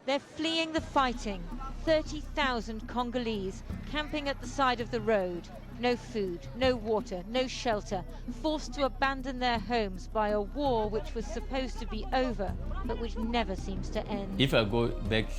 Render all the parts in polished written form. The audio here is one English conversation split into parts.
They're fleeing the fighting. 30,000 Congolese camping at the side of the road. No food, no water, no shelter, forced to abandon their homes by a war which was supposed to be over, but which never seems to end. If I go back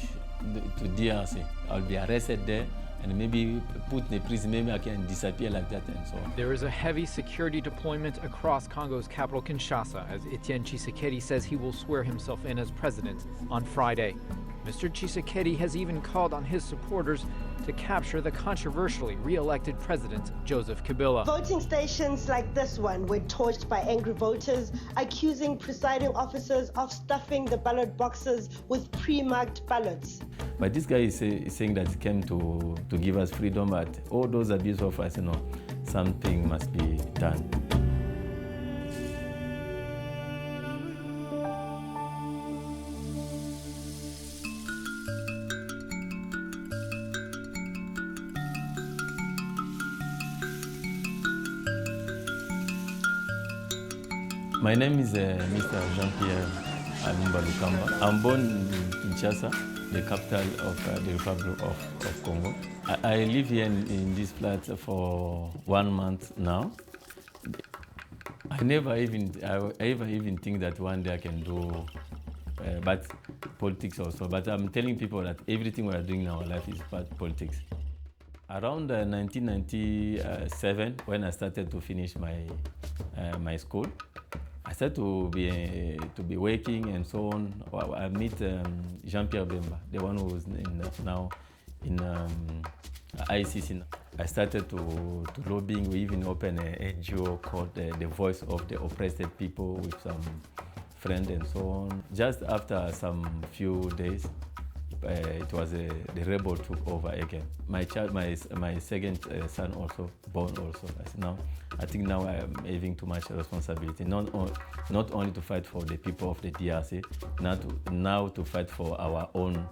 to DRC, I'll be arrested there and maybe put in a prison, maybe I can disappear like that and so on. There is a heavy security deployment across Congo's capital, Kinshasa, as Etienne Tshisekedi says he will swear himself in as president on Friday. Mr. Tshisekedi has even called on his supporters to capture the controversially re-elected president, Joseph Kabila. Voting stations like this one were torched by angry voters, accusing presiding officers of stuffing the ballot boxes with pre-marked ballots. But this guy is saying that he came to give us freedom, but all those abuse of us, something must be done. My name is Mr. Jean-Pierre Lukamba. I'm born in Kinshasa, the capital of the Republic of Congo. I live here in this flat for 1 month now. I never even think that one day I can do but politics also. But I'm telling people that everything we are doing in our life is about politics. Around 1997, when I started to finish my school, I started to be working and so on. I meet Jean-Pierre, the one who is now in ICC. I started to lobbying. We even opened an NGO called the Voice of the Oppressed People with some friends and so on. Just after some few days, it was the rebel took over again. My second son also born also. I think now I am having too much responsibility. Not only to fight for the people of the DRC, now to fight for our own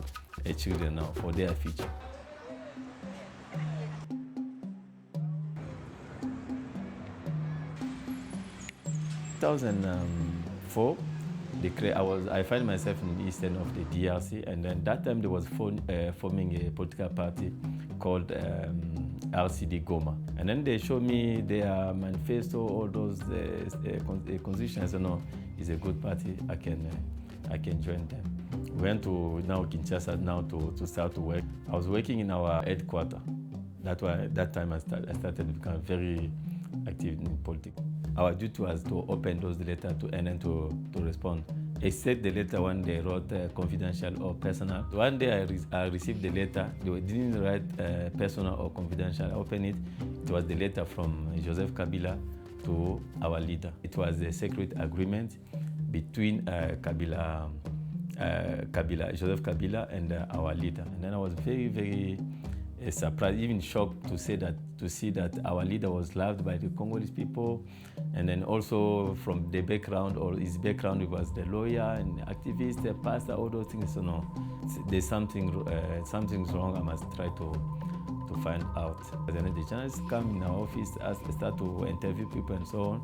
children now, for their future. 2004. I find myself in the eastern of the DRC, and then that time there was forming a political party called RCD Goma. And then they showed me their manifesto, all those constitutions. I said, no, it's a good party, I can join them. We went to now Kinshasa now to start to work. I was working in our headquarters. That time I started to become very active in politics. Our duty was to open those letters and then to respond. Except the letter one they wrote confidential or personal. One day I received the letter. They didn't write personal or confidential. I opened it. It was the letter from Joseph Kabila to our leader. It was a secret agreement between Joseph Kabila and our leader. And then I was very, very surprised, even shocked to see that our leader was loved by the Congolese people, and then also from the background or his background, he was the lawyer and activist, the pastor, all those things. So no, there's something's wrong. I must try to find out. And then the journalists come in our office, start to interview people and so on,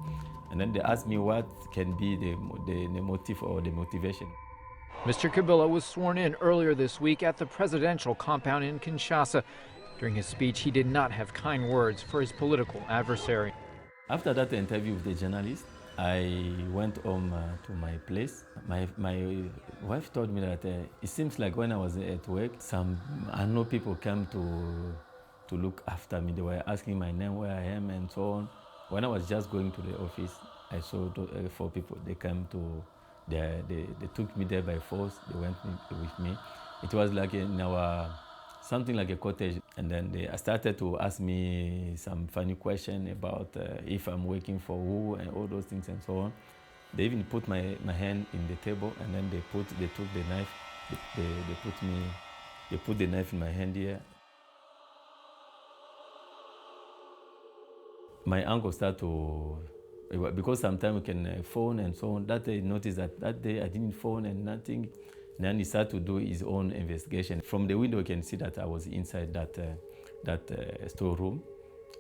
and then they ask me what can be the motive or the motivation. Mr. Kabila was sworn in earlier this week at the presidential compound in Kinshasa. During his speech, he did not have kind words for his political adversary. After that interview with the journalist, I went home to my place. My wife told me that it seems like when I was at work, some unknown people came to look after me. They were asking my name, where I am, and so on. When I was just going to the office, I saw 4 people. They came to. They took me there by force. They went with me. It was like something like a cottage. And then they started to ask me some funny questions about if I'm working for who and all those things and so on. They even put my hand in the table, and then they took the knife. They put the knife in my hand here. My uncle started to. Because sometimes we can phone and so on. That day, noticed that day I didn't phone and nothing. And then he started to do his own investigation. From the window, you can see that I was inside that storeroom.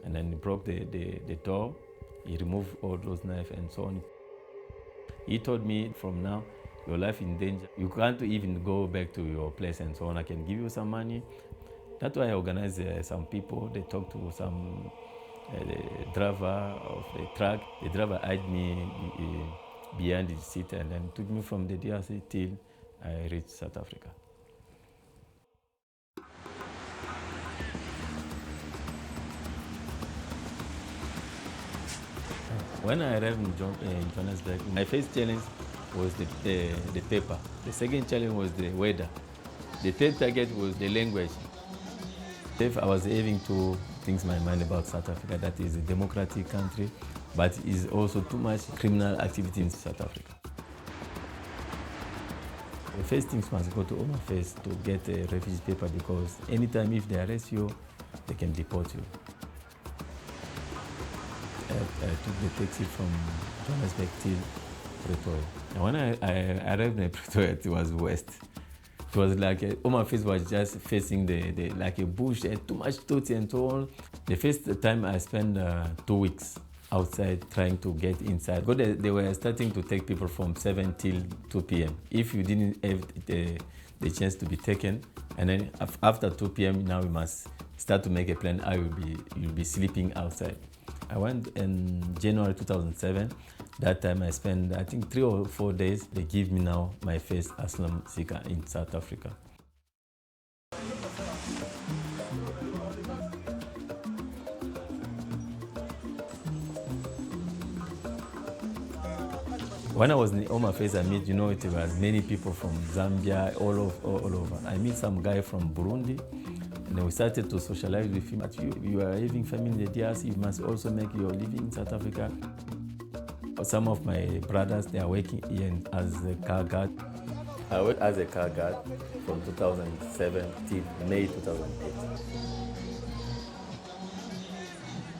And then he broke the door. He removed all those knives and so on. He told me from now, your life in danger. You can't even go back to your place and so on. I can give you some money. That's why I organized some people. They talked to some the driver of the truck. The driver eyed me behind the seat and then took me from the DRC till I reached South Africa. When I arrived in Johannesburg, my first challenge was the paper. The second challenge was the weather. The third target was the language. I was having to think in my mind about South Africa, that is a democratic country, but is also too much criminal activity in South Africa. The first things must go to Home Affairs to get a refugee paper, because anytime if they arrest you, they can deport you. I took the taxi from Johannesburg till Pretoria. And when I arrived in Pretoria, it was west. It was like Home Affairs was just facing like a bush, too much totes and so on. The first time I spent 2 weeks outside trying to get inside. Because they were starting to take people from 7 till 2 p.m. If you didn't have the chance to be taken, and then after 2 p.m. now we must start to make a plan how you'll be sleeping outside. I went in January 2007. That time I spent, I think, 3 or 4 days. They give me now my first asylum seeker in South Africa. When I was in Home Affairs, I met, it was many people from Zambia, all over. I met some guy from Burundi. And we started to socialize with him. But you are having family in the DRC, you must also make your living in South Africa. Some of my brothers, they are working here as a car guard. I worked as a car guard from 2007 till May 2008.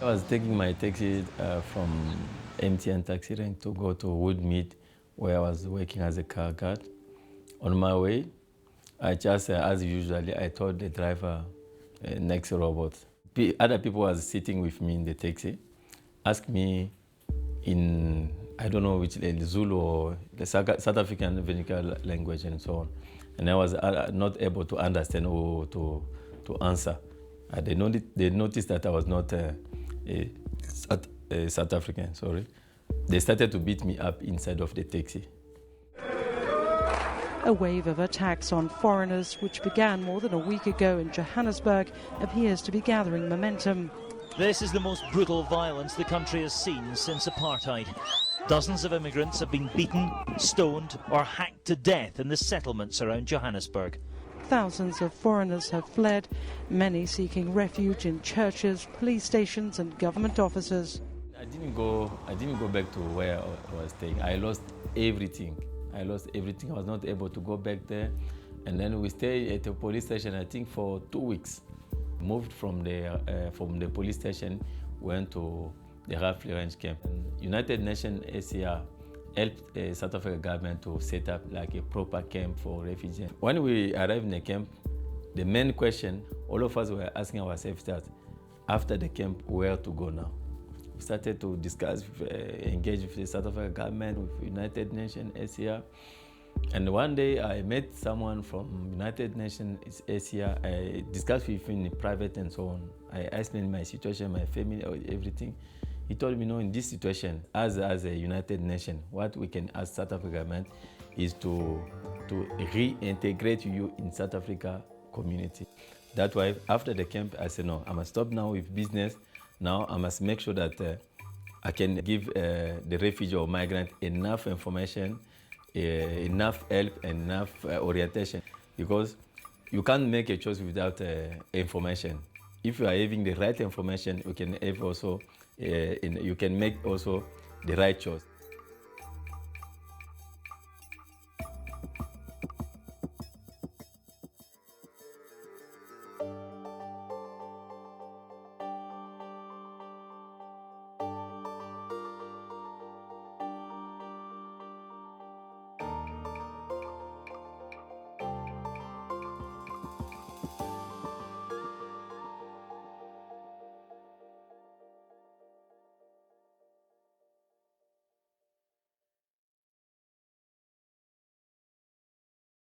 I was taking my taxi from MTN taxi rank to go to Woodmead, where I was working as a car guard. On my way, I just, as usually, I told the driver, next robot. Other people was sitting with me in the taxi, asked me in, I don't know which, Zulu or the South African vernacular language and so on. And I was not able to understand or to answer. They noticed that I was not a South African, sorry. They started to beat me up inside of the taxi. A wave of attacks on foreigners, which began more than a week ago in Johannesburg, appears to be gathering momentum. This is the most brutal violence the country has seen since apartheid. Dozens of immigrants have been beaten, stoned or hacked to death in the settlements around Johannesburg. Thousands of foreigners have fled, many seeking refuge in churches, police stations and government offices. I didn't go back to where I was staying. I lost everything. I was not able to go back there. And then we stayed at the police station, I think, for 2 weeks. Moved from the police station, went to the Refugee Range camp. And United Nations ACR helped the South African government to set up like a proper camp for refugees. When we arrived in the camp, the main question all of us were asking ourselves that after the camp, where to go now? We started to discuss, engage with the South African government, with United Nations, ACR. And one day I met someone from United Nations, ACR. I discussed with him in private and so on. I explained my situation, my family, everything. He told me, in this situation, as a United Nations, what we can ask South African government is to reintegrate you in South Africa community. That's why after the camp, I said, no, I must stop now with business. Now I must make sure that I can give the refugee or migrant enough information, enough help, enough orientation, because you can't make a choice without information. If you are having the right information, you can have also, you can make also the right choice.